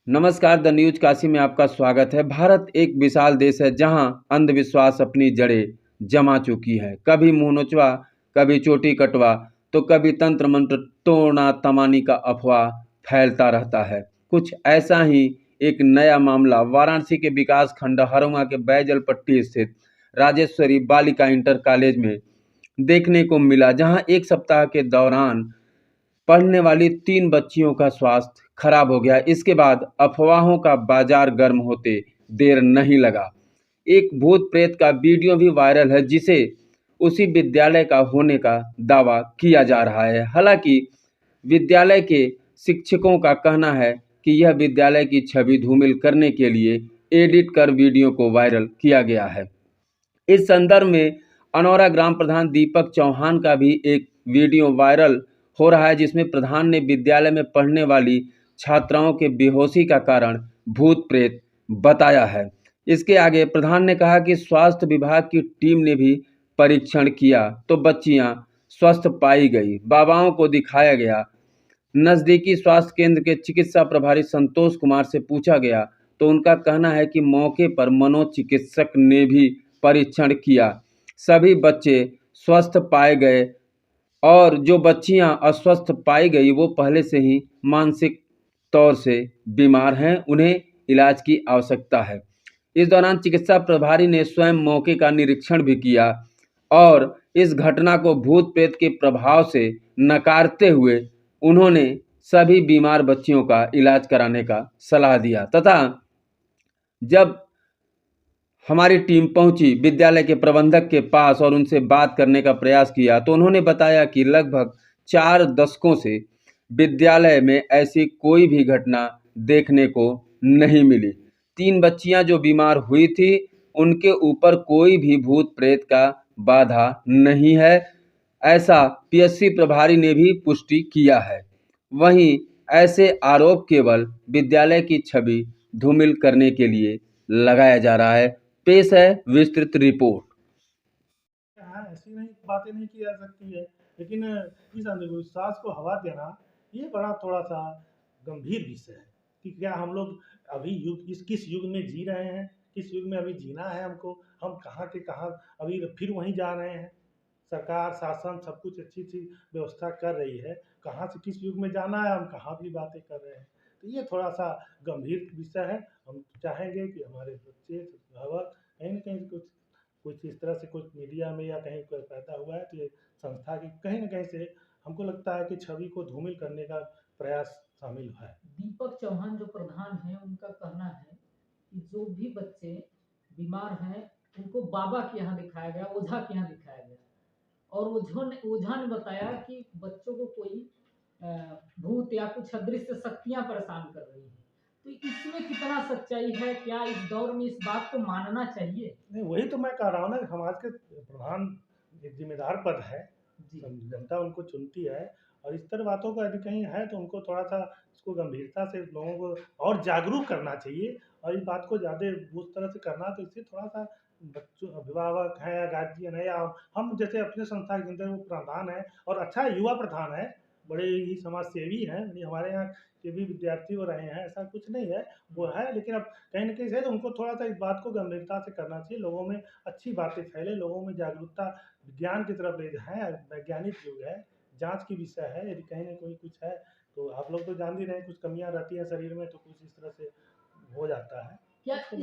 नमस्कार, the news Kashi में आपका स्वागत है। भारत एक विशाल देश है जहां अंधविश्वास अपनी जड़ें जमा चुकी है। कभी मुंह नोचवा, कभी चोटी कटवा, तो कभी तंत्र मंत्र तोड़ना तमानी का अफवाह फैलता रहता है। कुछ ऐसा ही एक नया मामला वाराणसी के विकास खंड हरुआ के बैजल पट्टी स्थित राजेश्वरी बालिका इंटर कॉलेज में देखने को मिला, जहां एक सप्ताह के दौरान पढ़ने वाली 3 बच्चियों का स्वास्थ्य खराब हो गया। इसके बाद अफवाहों का बाजार गर्म होते देर नहीं लगा। एक भूत प्रेत का वीडियो भी वायरल है, जिसे उसी विद्यालय का होने का दावा किया जा रहा है। हालांकि विद्यालय के शिक्षकों का कहना है कि यह विद्यालय की छवि धूमिल करने के लिए एडिट कर वीडियो को वायरल किया गया है। इस संदर्भ में अनौरा ग्राम प्रधान दीपक चौहान का भी एक वीडियो वायरल हो रहा है, जिसमें प्रधान ने विद्यालय में पढ़ने वाली छात्राओं के बेहोशी का कारण भूत प्रेत बताया है। इसके आगे प्रधान ने कहा कि स्वास्थ्य विभाग की टीम ने भी परीक्षण किया तो बच्चियां स्वस्थ पाई गई। बाबाओं को दिखाया गया। नज़दीकी स्वास्थ्य केंद्र के चिकित्सा प्रभारी संतोष कुमार से पूछा गया तो उनका कहना है कि मौके पर मनोचिकित्सक ने भी परीक्षण किया। सभी बच्चे स्वस्थ पाए गए और जो बच्चियां अस्वस्थ पाई गई वो पहले से ही मानसिक तौर से बीमार हैं, उन्हें इलाज की आवश्यकता है। इस दौरान चिकित्सा प्रभारी ने स्वयं मौके का निरीक्षण भी किया और इस घटना को भूत प्रेत के प्रभाव से नकारते हुए उन्होंने सभी बीमार बच्चियों का इलाज कराने का सलाह दिया तथा जब हमारी टीम पहुंची विद्यालय के प्रबंधक के पास और उनसे बात करने का प्रयास किया तो उन्होंने बताया कि लगभग 4 दशकों से विद्यालय में ऐसी कोई भी घटना देखने को नहीं मिली। 3 बच्चियां जो बीमार हुई थी उनके ऊपर कोई भी भूत प्रेत का बाधा नहीं है, ऐसा पीएचसी प्रभारी ने भी पुष्टि किया है। वहीं ऐसे आरोप केवल विद्यालय की छवि धूमिल करने के लिए लगाया जा रहा है। पेश है विस्तृत रिपोर्ट। हाँ, ऐसी नहीं बातें नहीं की जा सकती है, लेकिन इस अंधविश्वास को हवा देना ये बड़ा थोड़ा-सा गंभीर विषय है कि क्या हम लोग अभी इस किस युग में जी रहे हैं, किस युग में अभी जीना है हमको, हम कहाँ के कहाँ अभी फिर वहीं जा रहे हैं। सरकार, शासन सब कुछ अच्छी-अच्छी व्यवस्था कर रही है, कहाँ से किस युग में जाना है, हम कहाँ की बातें कर रहे हैं। तो ये थोड़ा-सा गंभीर विषय है। हम चाहेंगे कि हमारे बच्चे, अभिभावक कहीं न कहीं कुछ इस तरह से कुछ मीडिया में या कहीं कोई पैदा हुआ है तो ये संस्था की कहीं न कहीं से हमको लगता है कि छवि को धूमिल करने का प्रयास शामिल है। दीपक चौहान जो प्रधान हैं उनका कहना है कि जो भी बच्चे बीमार हैं उनको बाबा के यहाँ दिखाया गया, ओझा के यहाँ दिखाया गया और ओझा ने बताया कि बच्चों को कोई भूत या कुछ अदृश्य शक्तियां परेशान कर रही हैं। तो इसमें कितना सच्चाई है? क्या इस दौर में इस बात को मानना चाहिए? नहीं, वही तो मैं कह रहा हूँ ना, समाज के प्रधान एक जिम्मेदार पद है, जी। जनता उनको चुनती है और इस तरह बातों का यदि कहीं है तो उनको थोड़ा-सा इसको गंभीरता से लोगों को और जागरूक करना चाहिए और इस बात को ज़्यादा उस तरह से करना तो इससे थोड़ा-सा बच्चों अभिभावक हैं या गार्जियन है या हम जैसे अपने संस्था के अंदर वो प्रधान है और अच्छा युवा प्रधान है, बड़े ही समाज सेवी हैं, यानी हमारे यहाँ के भी विद्यार्थी हो रहे हैं, ऐसा कुछ नहीं है, वो है लेकिन अब कहीं न कहीं से तो उनको थोड़ा-सा इस बात को गंभीरता से करना चाहिए, लोगों में अच्छी बातें फैले, लोगों में जागरूकता विज्ञान की तरफ ले जाएँ, वैज्ञानिक युग है, जाँच की विषय है, यदि कहीं न कहीं कुछ है, तो आप लोग तो जान ही रहे हैं, कुछ कमियाँ रहती हैं शरीर में, तो कुछ इस तरह से हो जाता है। क्या उसको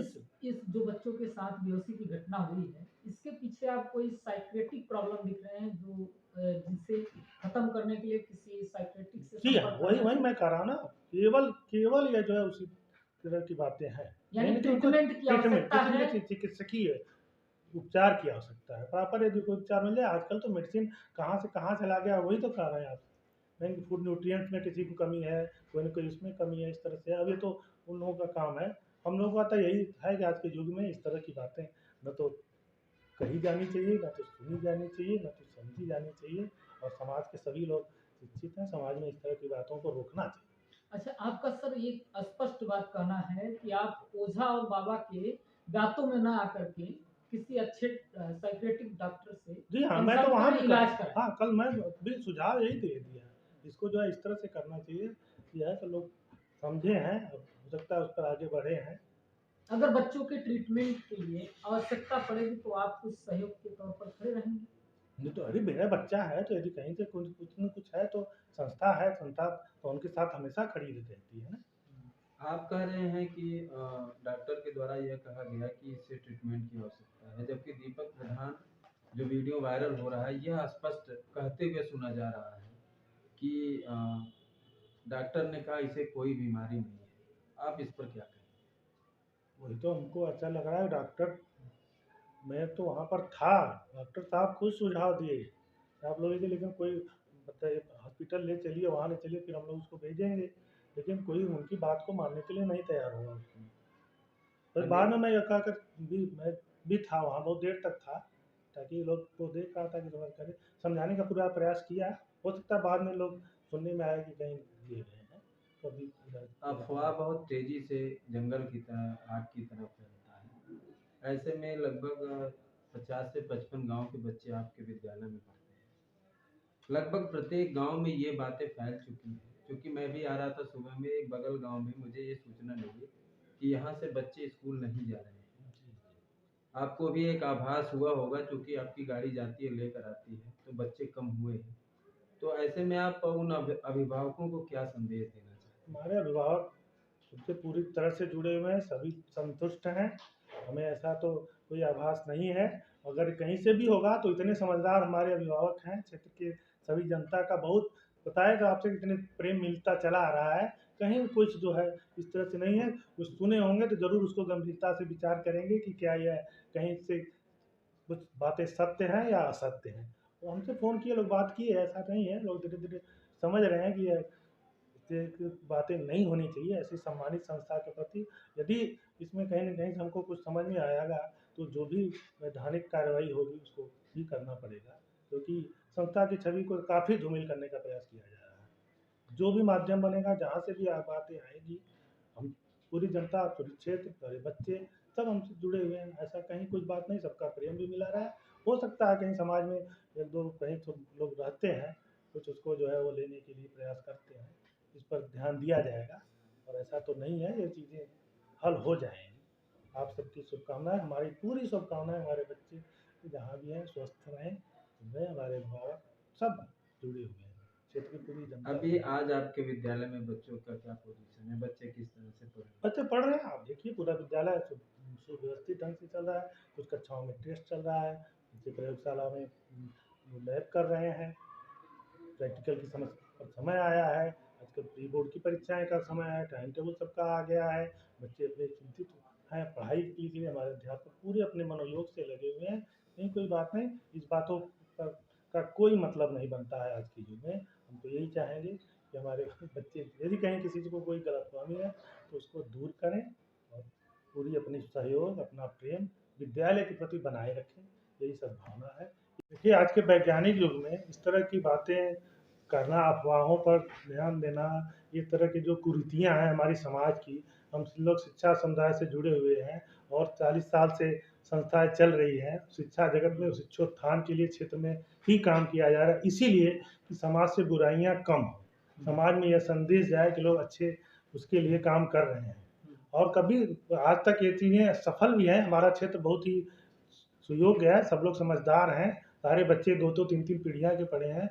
इस जो बच्चों के साथ बेहोशी की घटना हुई है, इसके पीछे आप कोई साइकियाट्रिक प्रॉब्लम दिख रहे हैं जो जिसे खत्म करने के लिए किसी साइकियाट्रिक से जी हाँ, संपर्क वही करना वही चाहिए? मैं कह रहा हूँ ना, केवल केवल ये जो है उसी तरह की बातें हैं। यानी यानी कि उनको ट्रीटमेंट की ट्रीटमेंट आवश्यकता है? चिकित्सकीय उपचार की आवश्यकता है। प्रॉपर यदि कोई उपचार मिल जाए, आजकल तो मेडिसिन कहाँ से ला गया वही तो कह रहे हैं आप। नहीं, फूड न्यूट्रिएंट्स में किसी को कमी है, कोई न कोई उसमें कमी है, इस तरह से। अब ये तो उन लोगों का काम है। हम लोगों का तो यही है कि आज के युग में इस तरह की बातें न तो कही जानी चाहिए, ना तो सुनी जानी चाहिए, ना तो समझी जानी चाहिए और समाज के सभी लोग शिक्षित हैं, समाज में इस तरह की बातों को रोकना चाहिए। अच्छा, आपका सर ये स्पष्ट बात कहना है कि आप ओझा और बाबा के बातों में ना आकर के किसी अच्छे साइकियाट्रिक डॉक्टर से जी हाँ, मैं तो कंसल्ट वहाँ करें, भी कर इलाज कराएँ। हाँ, कल मैं भी सुझाव यही दे दिया है। इसको जो है इस तरह से करना चाहिए, ये है कि लोग समझे हैं, अब हो सकता है उस पर आगे बढ़े हैं। अगर बच्चों के ट्रीटमेंट के लिए आवश्यकता पड़ेगी तो आप कुछ सहयोग के तौर पर खड़े रहेंगे? नहीं तो अरे मेरा बच्चा है तो यदि कहीं से कुछ न कुछ है तो संस्था है, संस्था तो उनके साथ हमेशा खड़ी रहती है ना। आप कह रहे हैं कि डॉक्टर के द्वारा यह कहा गया कि इससे ट्रीटमेंट की आवश्यकता है, जबकि दीपक प्रधान जो वीडियो वायरल हो रहा है यह स्पष्ट कहते हुए सुना जा रहा है कि डॉक्टर ने कहा इसे कोई बीमारी नहीं है। आप इस पर क्या कहें? वही तो हमको अच्छा लग रहा है डॉक्टर, मैं तो वहाँ पर था, डॉक्टर साहब खुद सुझाव दिए कि आप लोग यदि लेकिन कोई बताइए हॉस्पिटल ले चलिए, वहाँ ले चलिए, फिर हम लोग उसको भेजेंगे, लेकिन कोई उनकी बात को मानने के लिए नहीं तैयार हुआ उसमें। फिर बाद में मैं ये कहकर मैं भी था वहाँ, बहुत देर तक था, ताकि लोग को देख रहा था कि समझ करें, समझाने का पूरा प्रयास किया। हो सकता है बाद में लोग सुनने में आया कि कहीं ये गए हैं, तो अभी अफवाह बहुत तेजी से जंगल की तरह, आग की तरह फैलता है। ऐसे में लगभग 50 से 55 गांव के बच्चे आपके विद्यालय में पढ़ते हैं। लगभग प्रत्येक गांव में ये बातें फैल चुकी हैं। क्योंकि मैं भी आ रहा था सुबह में, एक बगल गांव में मुझे ये सूचना मिली कि यहाँ से बच्चे स्कूल नहीं जा रहे हैं। आपको भी एक आभास हुआ होगा, क्योंकि आपकी गाड़ी जाती है लेकर आती है, तो बच्चे कम हुए हैं। तो ऐसे में आप उन अभिभावकों को क्या संदेश देना चाहते हमारे अभिभावक उनसे पूरी तरह से जुड़े हुए हैं, सभी संतुष्ट हैं, हमें ऐसा तो कोई आभास नहीं है। अगर कहीं से भी होगा तो इतने समझदार हमारे अभिभावक हैं, क्षेत्र के सभी जनता का बहुत बताएगा आपसे कितने प्रेम मिलता चला आ रहा है, कहीं कुछ जो है इस तरह से नहीं है। कुछ सुने होंगे तो ज़रूर उसको गंभीरता से विचार करेंगे कि क्या यह कहीं से कुछ बातें सत्य हैं या असत्य हैं। तो हमसे फ़ोन किए, लोग बात किए, ऐसा नहीं है, लोग धीरे धीरे समझ रहे हैं कि यह इस बातें नहीं होनी चाहिए ऐसी सम्मानित संस्था के प्रति। यदि इसमें कहीं न कहीं से हमको कुछ समझ में आएगा तो जो भी वैधानिक कार्रवाई होगी उसको भी करना पड़ेगा, क्योंकि संस्था की छवि को काफ़ी धूमिल करने का प्रयास किया जा रहा है। जो भी माध्यम बनेगा, जहाँ से भी बातें आएगी, हम पूरी जनता, पूरे क्षेत्र, सारे बच्चे सब हमसे जुड़े हुए हैं। ऐसा कहीं कुछ बात नहीं, सबका प्रेम भी मिला रहा है। हो सकता है कहीं समाज में 1-2 कहीं तो लोग रहते हैं, कुछ उसको जो है वो लेने के लिए प्रयास करते हैं। इस पर ध्यान दिया जाएगा और ऐसा तो नहीं है, ये चीज़ें हल हो जाएँगी। आप सबकी शुभकामनाएँ, हमारी पूरी शुभकामनाएँ, हमारे बच्चे जहाँ भी हैं स्वस्थ रहें, हमारे अभिभावक सब जुड़े हुए हैं, क्षेत्र की पूरी जनता। अभी आज आपके विद्यालय में बच्चों का क्या पोजीशन है? बच्चे किस तरह से पढ़ रहे हैं? बच्चे पढ़ रहे हैं, आप देखिए पूरा विद्यालय सुव्यवस्थित ढंग से चल रहा है, कुछ कक्षाओं में टेस्ट चल रहा है, बच्चे प्रयोगशाला में लैब कर रहे हैं, प्रैक्टिकल की समय आया है, आजकल प्री बोर्ड की परीक्षाएँ का समय है, टाइम टेबल सबका आ गया है, बच्चे अपने चिंतित हैं, पढ़ाई के लिए हमारे अध्यापक पूरे अपने मनोयोग से लगे हुए हैं, नहीं कोई बात नहीं, इस बातों पर का कोई मतलब नहीं बनता है आज के युग में। हम तो यही चाहेंगे कि हमारे बच्चे यदि कहीं किसी को कोई गलतफ़हमी है तो उसको दूर करें और पूरी अपनी सहयोग, अपना प्रेम विद्यालय के प्रति बनाए रखें, यही सद्भावना है। देखिए आज के वैज्ञानिक युग में इस तरह की बातें करना, अफवाहों पर ध्यान देना, इस तरह की जो कुरीतियाँ हैं हमारी समाज की, हम लोग शिक्षा समुदाय से जुड़े हुए हैं और 40 साल से संस्थाएँ चल रही हैं। शिक्षा जगत में शिक्षोत्थान के लिए क्षेत्र में ही काम किया जा रहा है, इसीलिए कि समाज से बुराइयाँ कम हों, समाज में यह संदेश जाए कि लोग अच्छे उसके लिए काम कर रहे हैं। और कभी आज तक ये चीज़ें सफल भी हैं, हमारा क्षेत्र बहुत ही सुयोग्य है, सब लोग समझदार हैं, सारे बच्चे 2-2 3-3 पीढ़ियाँ के पढ़े हैं।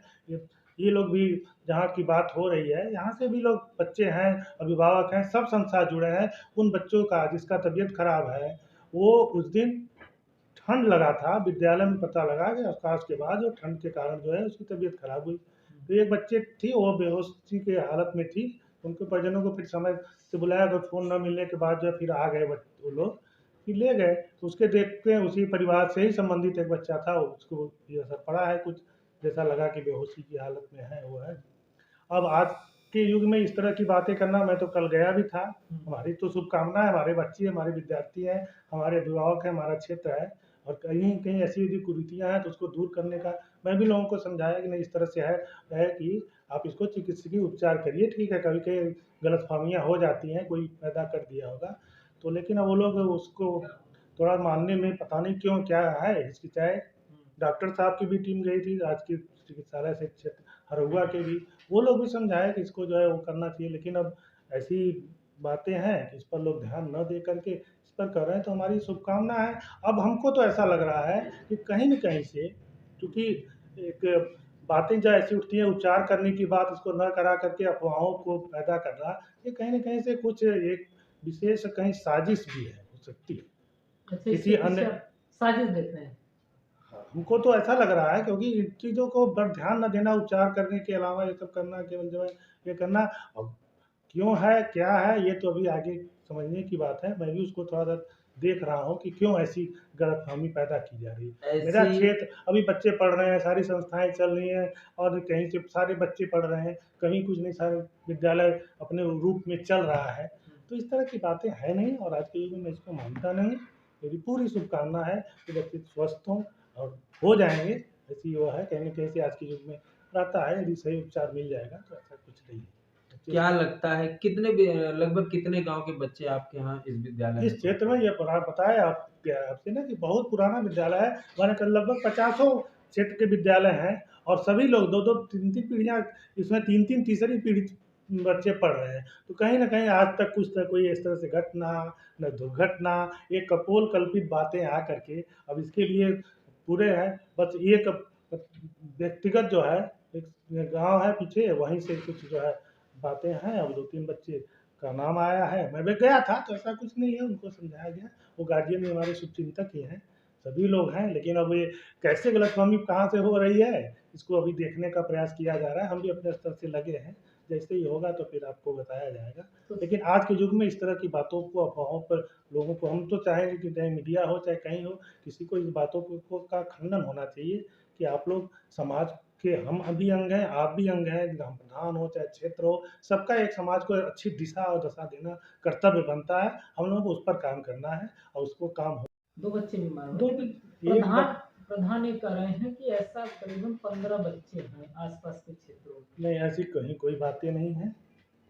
ये लोग भी जहाँ की बात हो रही है, यहाँ से भी लोग बच्चे हैं, अभिभावक हैं, सब संस्था जुड़े हैं। उन बच्चों का जिसका तबीयत खराब है, वो उस दिन ठंड लगा था, विद्यालय में पता लगा कि अवकाश के बाद वो ठंड के कारण जो है उसकी तबीयत खराब हुई। तो एक बच्चे थी, वो बेहोशी की हालत में थी, उनके परिजनों को फिर समय से बुलाया तो फ़ोन न मिलने के बाद जो है फिर आ गए वो लोग, फिर ले गए। तो उसके देखते उसी परिवार से ही संबंधित एक बच्चा था, उसको ये असर पड़ा है कुछ, जैसा लगा कि बेहोशी की हालत में है वो है। अब आज के युग में इस तरह की बातें करना, मैं तो कल गया भी था, हमारी तो शुभकामनाएँ, हमारे बच्चे, हमारे विद्यार्थी हैं, हमारे अभिभावक हैं, हमारा क्षेत्र है और कहीं-कहीं ऐसी यदि कुरीतियाँ हैं तो उसको दूर करने का मैं भी लोगों को समझाया कि नहीं इस तरह से है कि आप इसको चिकित्सकीय उपचार करिए, ठीक है, कभी-कभी गलतफ़हमियाँ हो जाती हैं, कोई पैदा कर दिया होगा, तो लेकिन अब वो लोग उसको थोड़ा मानने में पता नहीं क्यों क्या है हिचकिचाए। डॉक्टर साहब की भी टीम गई थी, राजकीय चिकित्सालय से क्षेत्र हरहुआ के भी, वो लोग भी समझाए कि इसको जो है वो करना चाहिए, लेकिन अब ऐसी बातें हैं इस पर लोग ध्यान न दे करके इस पर कर रहे हैं, तो हमारी शुभकामना है। अब हमको तो ऐसा लग रहा है कि कहीं न कहीं से, क्योंकि एक बातें जो ऐसी उठती हैं, उच्चार करने की बात उसको न करा करके अफ़वाहों को पैदा करना, ये कहीं न कहीं से कुछ एक विशेष कहीं साज़िश भी है, हो सकती है। अच्छा, किसी इसके पीछे अन्य आप साजिश देख रहे हैं? हाँ, हमको तो ऐसा लग रहा है, क्योंकि इन चीज़ों को पर ध्यान न देना, उच्चार करने के अलावा ये सब करना, केवल जो है ये करना। अब क्यों है, क्या है, ये तो अभी आगे समझने की बात है। मैं भी उसको थोड़ा-सा देख रहा हूँ कि क्यों ऐसी गलतफ़हमी पैदा की जा रही है। मेरा ऐसी क्षेत्र अभी बच्चे पढ़ रहे हैं, सारी संस्थाएँ चल रही हैं और कहीं से सारे बच्चे पढ़ रहे हैं, कहीं कुछ नहीं, सारे विद्यालय अपने रूप में चल रहा है। तो इस तरह की बातें हैं नहीं, और आज के युग में मैं इसको मानता नहीं। मेरी पूरी शुभकामना है कि बच्चे स्वस्थ हों और हो जाएँगे, ऐसी वो है, कहीं न कहीं से आज के युग में रहता है, यदि सही उपचार मिल जाएगा तो ऐसा कुछ नहीं है। बच्चे क्या लगता है कितने लगभग कितने गांव के बच्चे आपके यहाँ इस विद्यालय इस में क्षेत्र पढ़ते में हैं? ये बताया आपसे ना कि बहुत पुराना विद्यालय है, माने कि लगभग पचासों क्षेत्र के विद्यालय हैं, और सभी लोग 2-2 3-3 पीढ़ियाँ, इसमें 3-3 तीसरी पीढ़ी बच्चे पढ़ रहे हैं। तो कहीं न कहीं आज तक कुछ न कोई इस तरह से घटना, न दुर्घटना, ये कपोल कल्पित बातें आ करके अब इसके लिए पूरे हैं। बस एक व्यक्तिगत जो है, एक गाँव है पीछे, वहीं से कुछ जो है बातें हैं। अब 2-3 बच्चे का नाम आया है, मैं भी गया था, तो ऐसा कुछ नहीं है, उनको समझाया गया। वो गार्जियन भी हमारे शुभचिंतक ही हैं, सभी लोग हैं, लेकिन अब ये कैसे गलतफ़हमी कहाँ से हो रही है, इसको अभी देखने का प्रयास किया जा रहा है। हम भी अपने स्तर से लगे हैं, जैसे ही होगा तो फिर आपको बताया जाएगा। तो लेकिन आज के युग में इस तरह की बातों को, अफ़वाहों पर लोगों को, हम तो चाहेंगे कि चाहे मीडिया हो, चाहे कहीं हो, किसी को इस बातों को का खंडन होना चाहिए कि आप लोग समाज के, हम भी अंग हैं, आप भी अंग हैं, हम प्रधान हो चाहे क्षेत्र हो, सबका एक समाज को अच्छी दिशा और दशा देना कर्तव्य बनता है। हम लोगों को उस पर काम करना है और उसको काम हो। 2 बच्चे बीमार हुए, दो लेकिन एक प्रधान बच प्रधान ये कह रहे हैं कि ऐसा करीबन 15 बच्चे हैं आस-पास के क्षेत्रों में। नहीं, ऐसी कहीं कोई बातें नहीं हैं।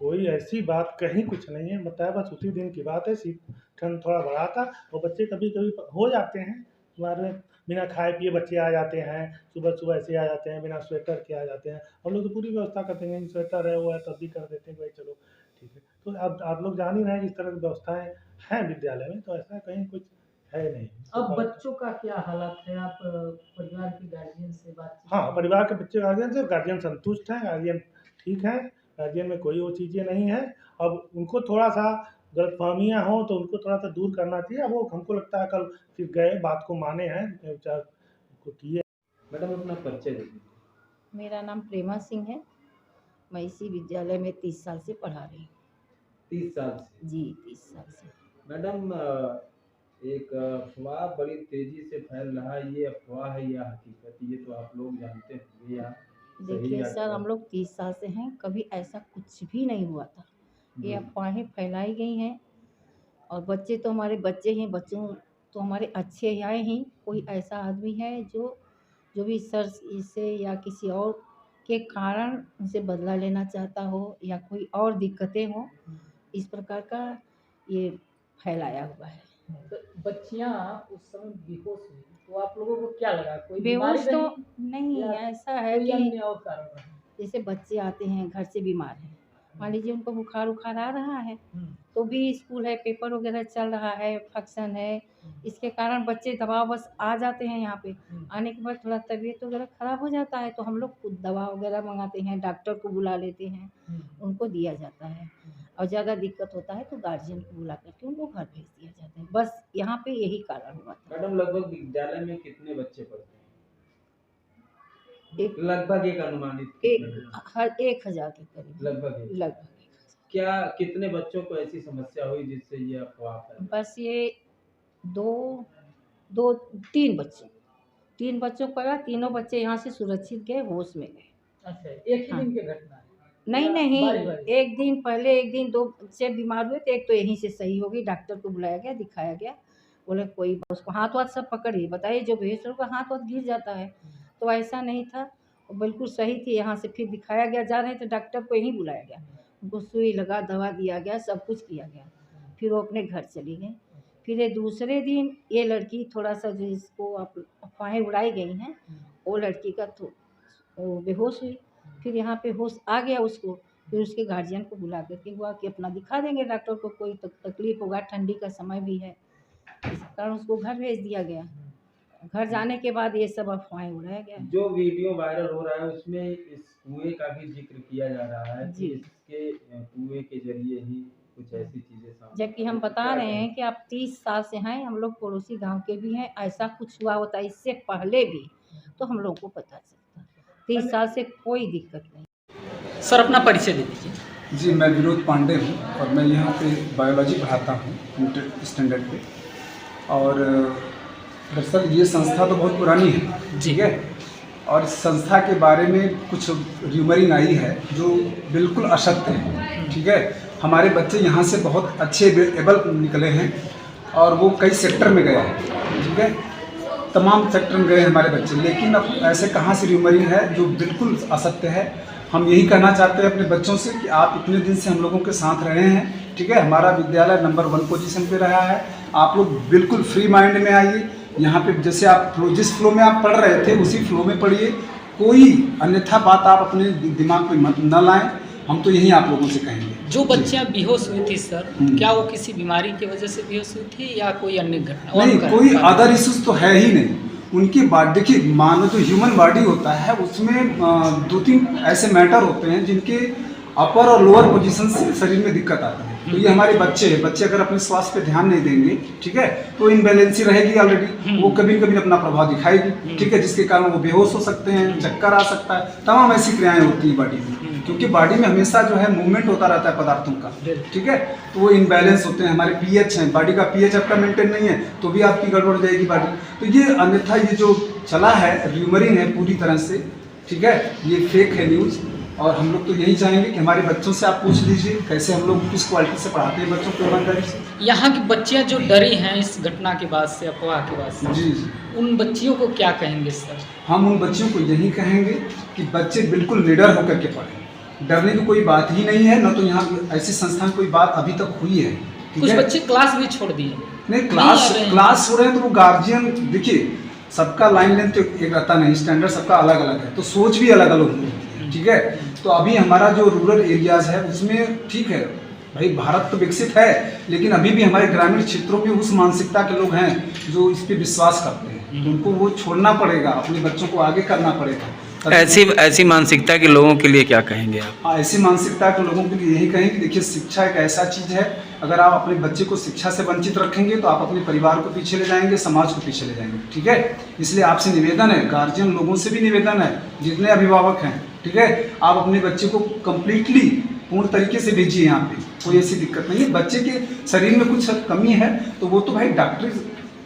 कोई ऐसी बात कहीं कुछ नहीं है, बताया बस उसी दिन की बात है। ठंड थोड़ा बढ़ा था, और बच्चे कभी-कभी हो जाते हैं, बीमार में बिना खाए पिए बच्चे आ जाते हैं, सुबह-सुबह ऐसे आ जाते हैं, बिना स्वेटर के आ जाते हैं। हम लोग तो पूरी व्यवस्था करते हैं, स्वेटर है, वो है, तब भी कर देते हैं कि भाई चलो ठीक है। तो अब आप लोग जान ही रहे हैं कि इस तरह की व्यवस्थाएँ हैं विद्यालय में, तो ऐसा कहीं कुछ है नहीं। अब बच्चों का क्या हालत है? आप परिवार के गार्जियन से बातचीत हाँ, किए? परिवार के बच्चे गार्जियन से, गार्जियन संतुष्ट हैं, गार्जियन ठीक हैं, गार्जियन में कोई वो चीज़ें नहीं हैं। अब उनको थोड़ा-सा गलतफ़हमियाँ हों तो उनको थोड़ा-सा दूर करना चाहिए। अब वो हमको लगता है कल फिर गए, बात को माने हैं, विचार को किए। मैडम अपना परिचय दे दीजिए। मेरा नाम प्रेमा सिंह है। मैं इसी विद्यालय में 30 साल से पढ़ा रही हूँ। 30 साल से। जी, 30 साल से। मैडम एक अफ़वाह बड़ी तेज़ी से फैल रहा है, ये अफ़वाह है या हकीकत? ये तो आप लोग जानते होंगे या सही देखिए या सर, हम गलत? लोग 30 साल से हैं, कभी ऐसा कुछ भी नहीं हुआ था। ये जी। अफ़वाहें फैलाई गई हैं, और बच्चे तो हमारे बच्चे ही हैं, बच्चों तो हमारे अच्छे आए ही। कोई ऐसा आदमी है जो जो भी सर इससे या किसी और के कारण उनसे बदला लेना चाहता हो, या कोई और दिक्कतें हों, इस प्रकार का ये फैलाया हुआ है। तो बच्चियाँ उस समय बेहोश हुई, तो आप लोगों को क्या लगा? कोई बीमारी बेहोश तो रही नहीं, या ऐसा है कोई कि अन्य और कारण रहा? जैसे बच्चे आते हैं घर से बीमार हैं, मान लीजिए उनको बुखार-उखार आ रहा है, हुँ, तो भी स्कूल है, पेपर वगैरह चल रहा है, फंक्शन है, हुँ, इसके कारण बच्चे दवावश आ जाते हैं यहाँ पे। हुँ, आने के बाद थोड़ा तबीयत वगैरह ख़राब हो जाता है, तो हम लोग खुद दवा वगैरह मँगाते हैं, डॉक्टर को बुला लेते हैं, हुँ, उनको दिया जाता है। और ज़्यादा दिक्कत होता है तो गार्जियन को बुला कर के उनको घर भेज दिया जाता है। बस यहाँ पे यही कारण हुआ था। मैडम लगभग विद्यालय में कितने बच्चे पढ़ते हैं? एक लगभग एक अनुमानित कितने एक होंगे? हर 1000 के करीब, लगभग एक। लगभग 1000। क्या कितने बच्चों को ऐसी समस्या हुई जिससे ये अफ़वाह फैली? बस ये 2 2 3 बच्चों 3 बच्चों को लगा, तीनों बच्चे यहाँ से सुरक्षित गए, होश में गए। अच्छा, एक ही हाँ। दिन की घटना है नहीं, या नहीं, बारी-बारी से? 1 दिन पहले 1 दिन 2 बच्चे बीमार हुए थे, एक तो यहीं से सही हो गई, डॉक्टर को बुलाया गया, दिखाया गया। बोले कोई उसको हाथ-वाथ सब पकड़िए, बताइए जो बेहोश होगा हाथ-वाथ गिर जाता है, तो ऐसा नहीं था, वो बिल्कुल सही थी। यहाँ से फिर दिखाया गया, जा रहे थे डॉक्टर को यहीं बुलाया गया। उनको सुई लगा, दवा दिया गया, सब कुछ किया गया। फिर वो अपने घर चली गईं। फिर ये दूसरे दिन ये लड़की थोड़ा-सा जिसको अफ़वाहें उड़ाई गई हैं, वो लड़की का वो बेहोश हुई। फिर यहाँ पे होश आ गया उसको, फिर उसके गार्जियन को बुला करके हुआ कि अपना दिखा देंगे डॉक्टर को, कोई तकलीफ होगा, ठंडी का समय भी है, इस कारण उसको घर भेज दिया गया। घर जाने के बाद ये सब अफवाहें उड़ाया गया। जो वीडियो वायरल हो रहा है उसमें इस कुएं का भी जिक्र किया जा रहा है कि जी। इसके कुएं के जरिए ही कुछ ऐसी चीजें सामने जबकि हम बता रहे हैं कि आप 30 साल से हैं, हम लोग पड़ोसी गांव के भी हैं, ऐसा कुछ हुआ होता इससे पहले भी तो हम लोग को पता चलता। 30 साल से कोई दिक्कत नहीं। सर अपना परिचय दे दीजिए। जी, मैं विनोद पांडे हूँ और मैं यहाँ पे बायोलॉजी पढ़ाता हूँ इंटर स्टैंडर्ड पे। और दरअसल ये संस्था तो बहुत पुरानी है, ठीक है, और इस संस्था के बारे में कुछ र्यूमरिंग आई है जो बिल्कुल असत्य है, ठीक है। हमारे बच्चे यहाँ से बहुत अच्छे एबल निकले हैं और वो कई सेक्टर में गए हैं, ठीक है, तमाम सेक्टर में गए हैं हमारे बच्चे, लेकिन अब ऐसे कहाँ से र्यूमरिंग है जो बिल्कुल असत्य है। हम यही कहना चाहते हैं अपने बच्चों से कि आप इतने दिन से हम लोगों के साथ रहे हैं, ठीक है, हमारा विद्यालय नंबर 1 पोजीशन पे रहा है। आप लोग बिल्कुल फ्री माइंड में आइए यहाँ पे, जैसे आप जिस फ्लो में आप पढ़ रहे थे उसी फ्लो में पढ़िए, कोई अन्यथा बात आप अपने दिमाग में मत न लाएं। हम तो यही आप लोगों से कहेंगे। जो बच्चियां बेहोश हुई थी सर, क्या वो किसी बीमारी की वजह से बेहोश हुई थी या कोई अन्य घटना? नहीं, कोई अदर इश्यूज तो है ही नहीं। उनकी बॉडी, देखिए, मानो जो ह्यूमन बॉडी होता है उसमें 2-3 ऐसे मैटर होते हैं जिनके अपर और लोअर पोजीशन से शरीर में दिक्कत आती है। तो ये हमारे बच्चे अगर अपने स्वास्थ्य पे ध्यान नहीं देंगे, ठीक है, तो इनबैलेंसी रहेगी ऑलरेडी, वो कभी न कभी अपना प्रभाव दिखाएगी, ठीक है, जिसके कारण वो बेहोश हो सकते हैं, चक्कर आ सकता है, तमाम ऐसी क्रियाएं होती हैं बॉडी में, क्योंकि बॉडी में हमेशा जो है मूवमेंट होता रहता है पदार्थों का, ठीक है, तो वो इनबैलेंस होते हैं। हमारे पीएच हैं, बॉडी का पीएच आपका मेंटेन नहीं है तो भी आपकी गड़बड़ हो जाएगी बॉडी। तो ये अन्यथा ये जो चला है र्यूमरिंग है पूरी तरह से, ठीक है, ये फेक है न्यूज़। और हम लोग तो यही चाहेंगे कि हमारे बच्चों से आप पूछ लीजिए कैसे हम लोग किस क्वालिटी से पढ़ाते हैं बच्चों को ईमानदारी से। यहाँ की बच्चियाँ जो डरी हैं इस घटना के बाद से, अफवाह के बाद से, जी, उन बच्चियों को क्या कहेंगे सर? हम उन बच्चियों को यही कहेंगे कि बच्चे बिल्कुल निडर होकर के पढ़ें, डरने की कोई बात ही नहीं है। न तो यहाँ ऐसी संस्था में कोई बात अभी तक हुई है, कुछ बच्चे क्लास भी छोड़ दिए। नहीं, क्लास हो रहे हैं तो वो गार्जियन, देखिए, सबका लाइन लेंथ एक रहता नहीं, स्टैंडर्ड सबका अलग अलग है, तो सोच भी अलग अलग होती है, ठीक है। तो अभी हमारा जो रूरल एरियाज है उसमें ठीक है भाई, भारत तो विकसित है, लेकिन अभी भी हमारे ग्रामीण क्षेत्रों में उस मानसिकता के लोग हैं जो इस पे विश्वास करते हैं, तो उनको वो छोड़ना पड़ेगा, अपने बच्चों को आगे करना पड़ेगा। ऐसी मानसिकता के लोगों के लिए क्या कहेंगे आप? हाँ, ऐसी मानसिकता के लोगों के लिए यही कहेंगे कि देखिए, शिक्षा एक ऐसा चीज़ है, अगर आप अपने बच्चे को शिक्षा से वंचित रखेंगे तो आप अपने परिवार को पीछे ले जाएंगे, समाज को पीछे ले जाएंगे, ठीक है। इसलिए आपसे निवेदन है, गार्जियन लोगों से भी निवेदन है, जितने अभिभावक हैं, ठीक है, आप अपने बच्चे को कम्प्लीटली पूर्ण तरीके से भेजिए। यहाँ पे कोई ऐसी दिक्कत नहीं है। बच्चे के शरीर में कुछ कमी है तो वो तो भाई डॉक्टर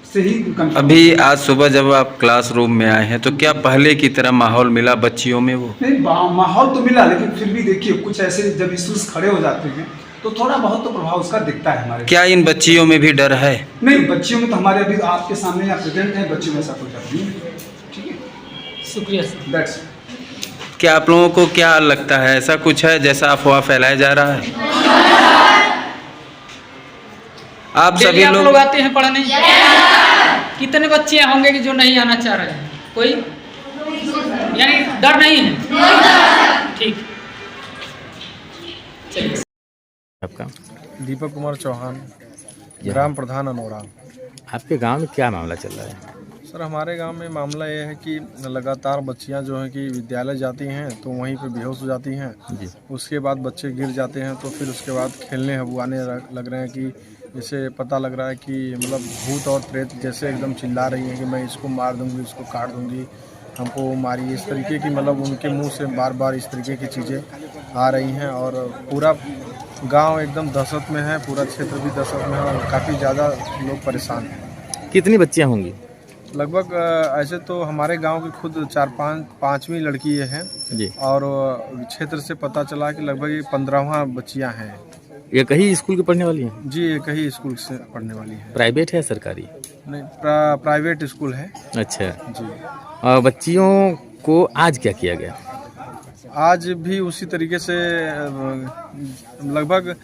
से ही। अभी आज सुबह जब आप क्लासरूम में आए हैं तो क्या पहले की तरह माहौल मिला बच्चियों में? वो नहीं, माहौल तो मिला, लेकिन फिर भी देखिए कुछ ऐसे जब इश्यूज खड़े हो जाते हैं तो थोड़ा बहुत तो प्रभाव उसका दिखता है हमारे। क्या इन बच्चियों में भी डर है? नहीं, बच्चियों में तो हमारे अभी आपके सामने यहाँ प्रेजेंट है, बच्चियों में ऐसा कोई डर नहीं है, ठीक है। शुक्रिया सर। दैट्स क्या आप लोगों को क्या लगता है, ऐसा कुछ है जैसा अफवाह फैलाया जा रहा है? आप सभी लोग आते हैं पढ़ने? कितने बच्चे होंगे कि जो नहीं आना चाह रहे हैं? कोई, यानी डर नहीं है? ठीक, चलिए। आपका? दीपक कुमार चौहान, ग्राम प्रधान अनोरा। आपके गांव में क्या मामला चल रहा है? सर, हमारे गांव में मामला ये है कि लगातार बच्चियां जो हैं कि विद्यालय जाती हैं तो वहीं पे बेहोश हो जाती हैं जी। उसके बाद बच्चे गिर जाते हैं तो फिर उसके बाद खेलने हबुआने लग रहे हैं कि जैसे पता लग रहा है कि मतलब भूत और प्रेत जैसे एकदम चिल्ला रही हैं कि मैं इसको मार दूंगी, इसको काट दूंगी, हमको मारिए, इस तरीके की, मतलब उनके मुंह से बार बार इस तरीके की चीज़ें आ रही हैं। और पूरा गांव एकदम दहशत में है, पूरा क्षेत्र भी दहशत में है और काफ़ी ज़्यादा लोग परेशान हैं। कितनी बच्चियां होंगी? लगभग ऐसे तो हमारे गांव की खुद 4-5वीं लड़की ये है जी, और क्षेत्र से पता चला कि लगभग 15वां बच्चियां हैं। ये कहीं स्कूल की पढ़ने वाली हैं? जी, ये कहीं स्कूल से पढ़ने वाली है। प्राइवेट है सरकारी? नहीं, प्राइवेट स्कूल है। अच्छा जी। और बच्चियों को आज क्या किया गया? आज भी उसी तरीके से लगभग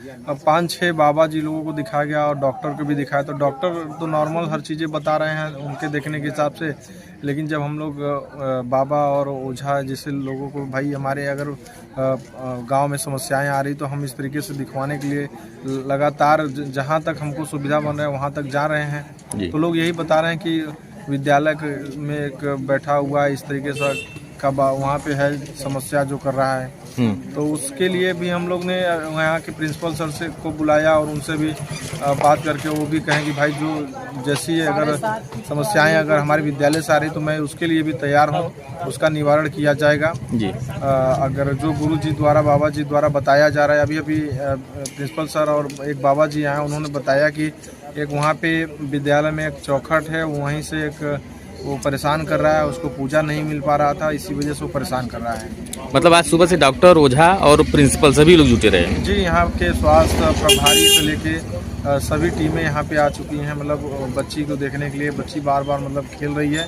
5-6 बाबा जी लोगों को दिखाया गया और डॉक्टर को भी दिखाया। तो डॉक्टर तो नॉर्मल हर चीज़ें बता रहे हैं उनके देखने के हिसाब से, लेकिन जब हम लोग बाबा और ओझा जैसे लोगों को, भाई हमारे अगर गांव में समस्याएं आ रही तो हम इस तरीके से दिखवाने के लिए लगातार जहां तक हमको सुविधा बन रहा है वहां तक जा रहे हैं। तो लोग यही बता रहे हैं कि विद्यालय में एक बैठा हुआ है इस तरीके से कब वहाँ पे है समस्या जो कर रहा है। तो उसके लिए भी हम लोग ने यहाँ के प्रिंसिपल सर से को बुलाया और उनसे भी बात करके वो भी कहें कि भाई जो जैसी अगर समस्याएं अगर हमारे विद्यालय से आ रही तो मैं उसके लिए भी तैयार हूँ, उसका निवारण किया जाएगा जी। अगर जो गुरु जी द्वारा बाबा जी द्वारा बताया जा रहा है, अभी प्रिंसिपल सर और एक बाबा जी आए उन्होंने बताया कि एक वहाँ पे विद्यालय में एक चौखट है, वहीं से एक वो परेशान कर रहा है, उसको पूजा नहीं मिल पा रहा था, इसी वजह से वो परेशान कर रहा है। मतलब आज सुबह से डॉक्टर, ओझा और प्रिंसिपल सभी लोग जुटे रहे हैं? जी, यहाँ के स्वास्थ्य प्रभारी से लेके सभी टीमें यहाँ पे आ चुकी हैं। मतलब बच्ची को देखने के लिए बच्ची बार बार मतलब खेल रही है,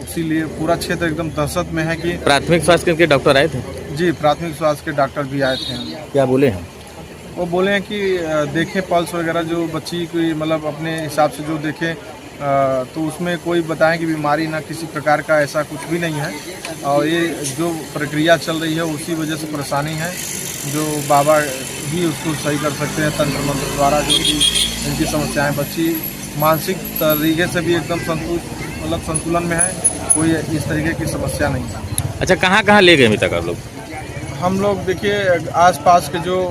इसीलिए पूरा क्षेत्र एकदम दहशत में है कि। प्राथमिक स्वास्थ्य केंद्र के डॉक्टर आए थे? जी, प्राथमिक स्वास्थ्य के डॉक्टर भी आए थे। क्या बोले हैं? वो बोले हैं कि देखें पल्स वगैरह जो बच्ची की मतलब अपने हिसाब से जो देखें तो उसमें कोई बताएं कि बीमारी ना किसी प्रकार का ऐसा कुछ भी नहीं है, और ये जो प्रक्रिया चल रही है उसी वजह से परेशानी है, जो बाबा ही उसको सही कर सकते हैं तंत्र मंत्र द्वारा, जो कि इनकी समस्याएं। बच्ची मानसिक तरीके से भी एकदम संतुलन में है, कोई इस तरीके की समस्या नहीं है। अच्छा, कहाँ कहाँ ले गए अभी तक आप लोग? हम लोग देखिए आसपास के जो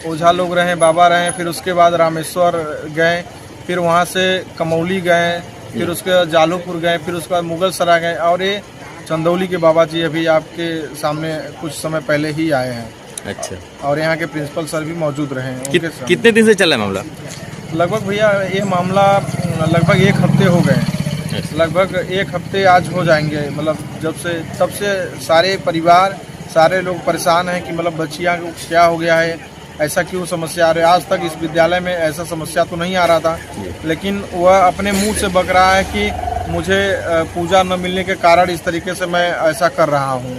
ओझा लोग रहे, बाबा रहे, फिर उसके बाद रामेश्वर गए, फिर वहाँ से कमौली गए, फिर उसके बाद जालूपुर गए, फिर उसके बाद मुगल सराय गए, और ये चंदौली के बाबा जी अभी आपके सामने कुछ समय पहले ही आए हैं। अच्छा, और यहाँ के प्रिंसिपल सर भी मौजूद रहे हैं। कितने दिन से चल रहा है मामला? लगभग भैया ये मामला लगभग 1 हफ्ते हो गए, लगभग 1 हफ्ते आज हो जाएंगे। मतलब तब से सारे परिवार, सारे लोग परेशान हैं कि मतलब बच्चियाँ को क्या हो गया है, ऐसा क्यों समस्या आ रही है। आज तक इस विद्यालय में ऐसा समस्या तो नहीं आ रहा था, लेकिन वह अपने मुंह से बक रहा है कि मुझे पूजा न मिलने के कारण इस तरीके से मैं ऐसा कर रहा हूँ।